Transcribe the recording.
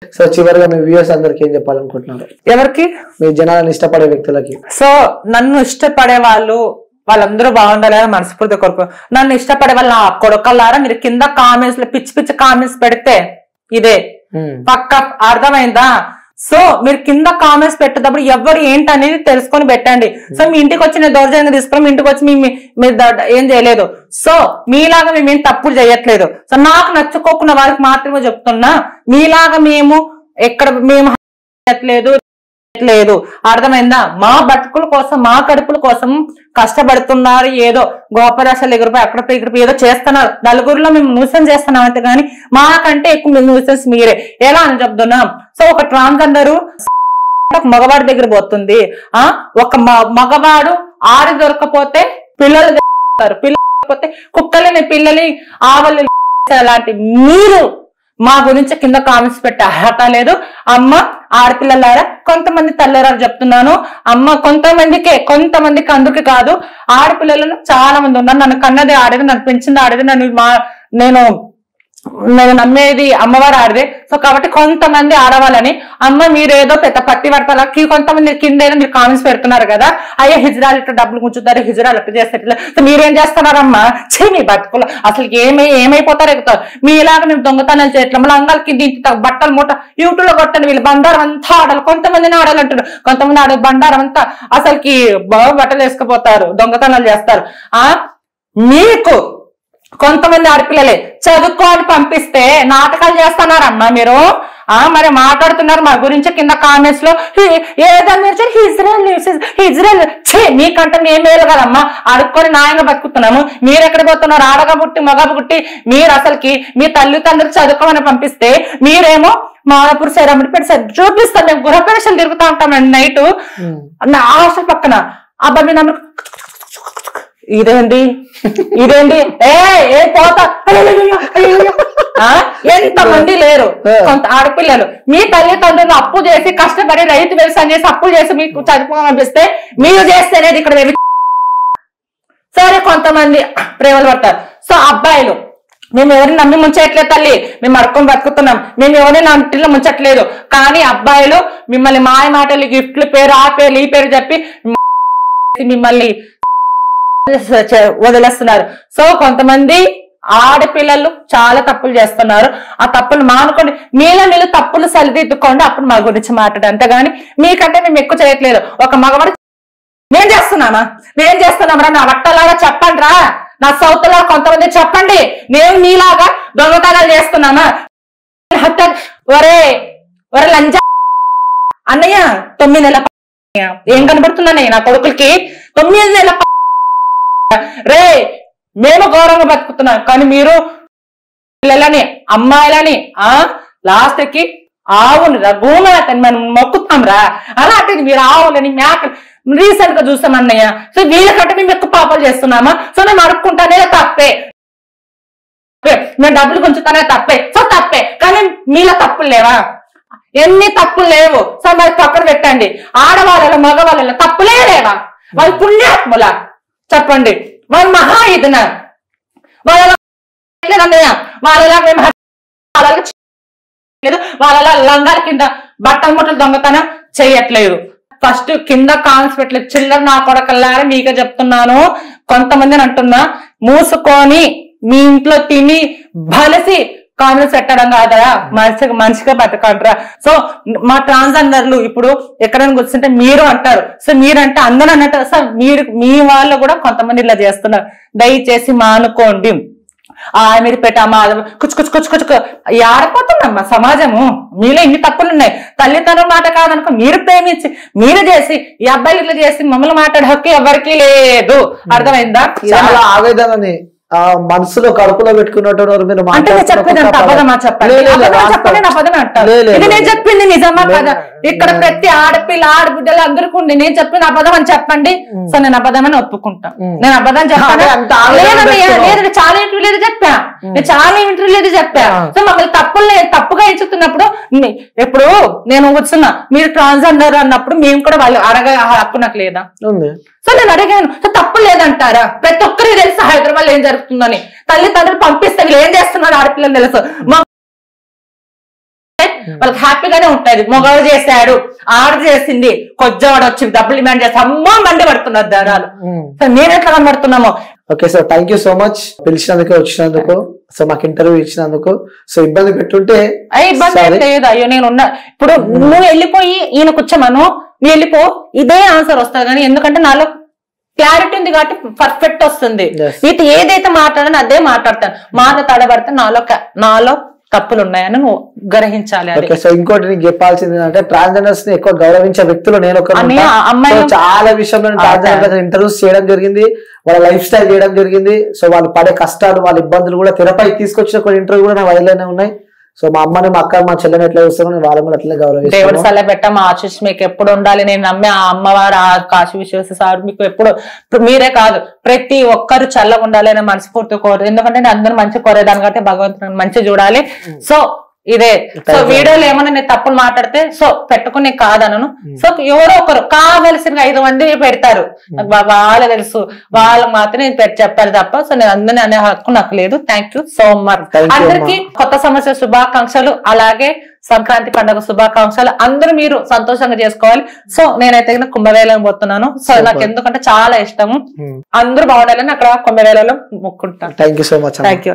So చివరిగా మీ viewers అందరికి ఏం చెప్పాలనుకుంటున్నారు? ఎవరికి? మీ జనాలను ఇష్టపడే వ్యక్తులకి. సో నన్ను ఇష్టపడే వాళ్ళందరూ బాగుండాలని మనస్ఫూర్తి కొరకు. నన్ను ఇష్టపడే వాళ్ళ కొడుకల్లారా మీరు కింద కామెంట్స్ లో పిచ్చి పిచ్చి కామెంట్స్ పెడితే ఇదే పక్క అర్థమైందా? సో మీరు కింద కామెంట్స్ పెట్టేటప్పుడు ఎవరు ఏంటి అనేది తెలుసుకొని పెట్టండి. సో మీ ఇంటికి వచ్చి నేను దౌర్జన్యంగా తీసుకుని మీ ఇంటికి వచ్చి మీరు ఏం చేయలేదు. సో మీలాగా మేమేం తప్పులు చేయట్లేదు. సో నాకు నచ్చుకోకున్న వాళ్ళకి మాత్రమే చెప్తున్నా, మీలాగా మేము లేదు. అర్థమైందా? మా బతుకుల కోసం మా కడుపుల కోసం కష్టపడుతున్నారు. ఏదో గోపరాశాలు ఎగురుపై అక్కడ ఇక్కడ ఏదో చేస్తున్నారు. నలుగురిలో మేము న్యూసెన్స్ చేస్తున్నాం అంతే గాని మాకంటే ఎక్కువ న్యూసెన్స్ మీరే. ఎలా అని చెప్తున్నాం? సో ఒక ట్రాన్స్జెండర్ మగవాడి దగ్గర పోతుంది. ఒక మగవాడు ఆడి దొరకపోతే పిల్లలు పిల్లలు కుక్కలని పిల్లలి ఆవలి అలాంటి మీరు మా గురించి కింద కామెంట్స్ పెట్టే అర్హత లేదు. అమ్మ ఆడపిల్లలారా, కొంతమంది తల్లిరారు చెప్తున్నాను అమ్మ, కొంతమందికి అందుకు కాదు. ఆడపిల్లలను చాలా మంది ఉన్నారు. నన్ను కన్నది ఆడేది, నన్ను పెంచింది ఆడేది, నేను నమ్మేది అమ్మవారు ఆడదే. సో కాబట్టి కొంతమంది ఆడవాళ్ళని అమ్మ మీరు ఏదో పెద్ద పత్తి పడతాలకి కొంతమంది కింద ఏదో మీరు కామెంట్స్ పెడుతున్నారు కదా, అయ్యా హిజ్రాలు ఇట్లా డబ్బులు గుంచుతారు, హిజ్రాలు అట్లా చేస్తారు. సో మీరేం చేస్తున్నారమ్మా? మీ బతుకులు అసలు ఏమైపోతారు ఎక్కుతారు. మీ ఇలాగ మేము దొంగతనాలు చేయట్లేదు. మళ్ళీ అంగాలకి బట్టలు మూట యూట్యూబ్ లో కొట్టండి. వీళ్ళు బండారం అంతా ఆడాలి, కొంతమందిని ఆడాలంటారు, కొంతమంది ఆడే బండారం అంతా అసలుకి బాగా బట్టలు వేసుకుపోతారు, దొంగతనాలు చేస్తారు. మీకు కొంతమంది ఆడపిల్లలే చదువుకొని పంపిస్తే నాటకాలు చేస్తున్నారమ్మా మీరు. మరి మాట్లాడుతున్నారు మా గురించి కింద కామెంట్స్ లో ఏదన్నా ఇజ్రాయల్ మీకంటే మేము మేలు కదమ్మా, అడుక్కొని న్యాయంగా బతుకుతున్నాము. మీరు ఎక్కడ పోతున్నారు? ఆడగా పుట్టి మగ పుట్టి మీరు అసలుకి మీ తల్లిదండ్రులు చదువుకోమని పంపిస్తే మీరేమో మాదాపూర్ సైరామని పెట్టి చూపిస్తాం. మేము గృహప్రవేశాలు తిరుగుతూ ఉంటామండి నైట్ హాస్టల్ పక్కన. అబ్బా మీ నమ్మకం ఇదేంటి ఏ పోతా ఎంతమంది లేరు. కొంత ఆడపిల్లలు మీ తల్లిదండ్రులు అప్పు చేసి కష్టపడి రైతు వ్యవసాయం చేసి అప్పులు చేసి మీకు చదువుకోమనిపిస్తే మీరు చేస్తేనేది ఇక్కడ సరే కొంతమంది ప్రేమలు పడతారు. సో అబ్బాయిలు మేము ఎవరిని నమ్మి ముంచట్లేదు తల్లి, మేము అడుక్కొని బతుకుతున్నాం, మేము ఎవరిని నమ్మిలో ముంచట్లేదు. కానీ అబ్బాయిలు మిమ్మల్ని మాయ మాటలు గిఫ్ట్లు పేరు ఆ పేరు ఈ పేరు చెప్పి మిమ్మల్ని వదిలేస్తున్నారు. సో కొంతమంది ఆడపిల్లలు చాలా తప్పులు చేస్తున్నారు. ఆ తప్పులు మానుకోండి. మీరు తప్పులు సరిదిద్దుకోండి. అప్పుడు మా గురించి మాట్లాడు. అంతేగాని మీకంటే మేము ఎక్కువ చేయట్లేదు. ఒక మగవాడు నేను చేస్తున్నామరా నా వట్టలాగా చెప్పండి రా, నా సౌత్ లాగా కొంతమంది చెప్పండి. నేను మీలాగా దొంగతనాలు చేస్తున్నామా? ఒరే లంజా అన్నయ్య 9 నెలల ఏం కనబడుతున్నానయ్య నా కొడుకులకి 9 నెలల రే మేము గౌరవంగా బతుకుతున్నాం. కానీ మీరు పిల్లలని అమ్మాయిలని లాస్ట్ కి ఆవుని భూమి మనం మొక్కుతాం రా. అలాంటిది మీరు ఆవులని మేకలు రీసెంట్ గా చూసామన్నయ్య. సో వీళ్ళకంటే మేము ఎక్కువ పాపాలు చేస్తున్నామా? సో మేము అడుక్కుంటానే తప్పే, మేము డబ్బులు గుంచుతానే తప్పే. సో తప్పే, కానీ మీలో తప్పులు లేవా? ఎన్ని తప్పులు లేవు. సో మరి పక్కన పెట్టండి. ఆడవాళ్ళలో మగవాళ్ళలో తప్పులే లేవా? వాళ్ళు పుణ్యాత్ముల చెప్పండి. వాళ్ళు మహా ఇదిన వాళ్ళలా మేము వాళ్ళ లంగాల కింద బట్టల ముట్టలు దొంగతనం చేయట్లేదు. ఫస్ట్ కింద కాన్స్ పెట్టలేదు. చిల్లర నా కొడకల్లారా మీకే చెప్తున్నాను. కొంతమందిని అంటున్నా మూసుకొని మీ ఇంట్లో తిని బలసి కామెంట్స్ పెట్టడం కాదరా, మనిషిగా బతకంటారా. సో మా ట్రాన్స్జెండర్లు ఇప్పుడు ఎక్కడైనా కూర్చుంటే మీరు అంటారు. సో మీరంటే అందరూ అన్నట్టు. సో మీ వాళ్ళు కూడా కొంతమంది ఇలా చేస్తున్నారు. దయచేసి మానుకోండి. మీరు పెట్టామా కుచ్చుకు ఆడిపోతుందమ్మా సమాజము. మీలో ఇన్ని తప్పులు ఉన్నాయి. తల్లిదండ్రుల మాట కాదనుకో మీరు ప్రేమించి మీరు చేసి ఈ అబ్బాయిలు ఇట్లా చేసి మమ్మల్ని మాట్లాడే హక్కు ఎవరికి లేదు. అర్థమైందా? చాలా ఆవేదనని మనసులో కడుపులో పెట్టుకున్నట్టు మీరు నేను చెప్పింది నిజమా కదా? ఇక్కడ ప్రతి ఆడపిల్ల ఆడబిడ్డలు అందరికీ ఉండి నేను చెప్పింది అబద్ధం అని చెప్పండి. సో నేను అబద్ధం అని ఒప్పుకుంటా. నేను అబద్ధం చెప్పాను. చాలా ఇంటర్వ్యూలు చెప్పా, నేను చాలా ఇంటర్వ్యూలు చెప్పా. సో మమ్మల్ని తప్పుగా ఎంచుతున్నప్పుడు ఇప్పుడు నేను కూర్చున్నా మీరు ట్రాన్స్జెండర్ అన్నప్పుడు మేము కూడా వాళ్ళు అడగ హక్కు నాకు లేదా? సో నేను అడిగాను. సో తప్పు లేదంటారా? ప్రతి ఒక్కరికి తెలుసు హైదరాబాద్ ఏం జరుగుతుందని. తల్లిదండ్రులు పంపిస్తే వీళ్ళు ఏం చేస్తున్నారు ఆడపిల్లలు తెలుసు. వాళ్ళకి హ్యాపీగానే ఉంటది. మొగడు చేశాడు, ఆడ చేసింది, కొజ్జవాడు వచ్చి డబ్బులు డిమాండ్ చేస్తే అమ్మా మండి పడుతున్నారు దారాలు. సో నేను ఎట్లా కనబడుతున్నామో. Okay sir, thank you so much పిలిచినందుకు, వచ్చినందుకు, సో మాకు ఇంటర్వ్యూ ఇచ్చినందుకు. సో ఇబ్బంది పెట్టుంటే ఇబ్బంది ఏం లేదు. అయ్యో నేను ఉన్నా. ఇప్పుడు నువ్వు వెళ్ళిపోయి ఈయన కూర్చోమను, నువ్వు వెళ్ళిపో, ఇదే ఆన్సర్ వస్తుంది. కానీ ఎందుకంటే నాలో క్లారిటీ ఉంది కాబట్టి పర్ఫెక్ట్ వస్తుంది. నీతో ఏదైతే మాట్లాడానో అదే మాట్లాడతాను. మాట తడబడితే నాలో తప్పులు ఉన్నాయని నువ్వు గ్రహించాలి. సో ఇంకోటి నీకు చెప్పాల్సింది అంటే ట్రాన్స్జెండర్స్ ని ఎక్కువ గౌరవించే వ్యక్తులు నేను ఒక చాలా విషయంలో ట్రాన్స్జెండర్ ఇంటర్వ్యూస్ చేయడం జరిగింది, వాళ్ళ లైఫ్ స్టైల్ చేయడం జరిగింది. సో వాళ్ళు పడే కష్టాలు, వాళ్ళ ఇబ్బందులు కూడా తెరపై తీసుకొచ్చిన కొన్ని ఇంటర్వ్యూ కూడా నా వైద్యులనే ఉన్నాయి. సో మా అమ్మని, మా అక్క, మా చెల్లెని ఎట్లా చూస్తాను, వాళ్ళని కూడా అట్లనే గౌరవిస్తాను. దేవుడు సలహా పెట్ట మా ఆశీస్ మీకు ఎప్పుడు ఉండాలి. నేను నమ్మే ఆ అమ్మవారు, ఆ కాశీ విశ్వేశ్వర సార్ మీకు ఎప్పుడు, మీరే కాదు ప్రతి ఒక్కరు చల్లగా ఉండాలి అని మనస్ఫూర్తి కోరు. ఎందుకంటే నేను అందరూ మంచి కోరేదాని కాబట్టి భగవంతుని మంచి చూడాలి. సో ఇదే. సో వీడియోలో ఏమన్నా నేను తప్పులు మాట్లాడితే సో పెట్టుకుని కాదనను. సో ఎవరో ఒకరు కావలసిన 5 మంది పెడతారు, వాళ్ళు తెలుసు, వాళ్ళకి మాత్రం నేను చెప్పారు తప్ప సో నేను అందరినీ అనే హక్కు నాకు లేదు. Thank you so much. అందరికి కొత్త సంవత్సర శుభాకాంక్షలు, అలాగే సంక్రాంతి పండుగ శుభాకాంక్షలు. అందరూ మీరు సంతోషంగా చేసుకోవాలి. సో నేనైతే కుంభవేళని పోతున్నాను. సో నాకు ఎందుకంటే చాలా ఇష్టము. అందరూ బాగుండాలని అక్కడ కుంభవేళలో మొక్కుంటాను. Thank you so much. Thank you.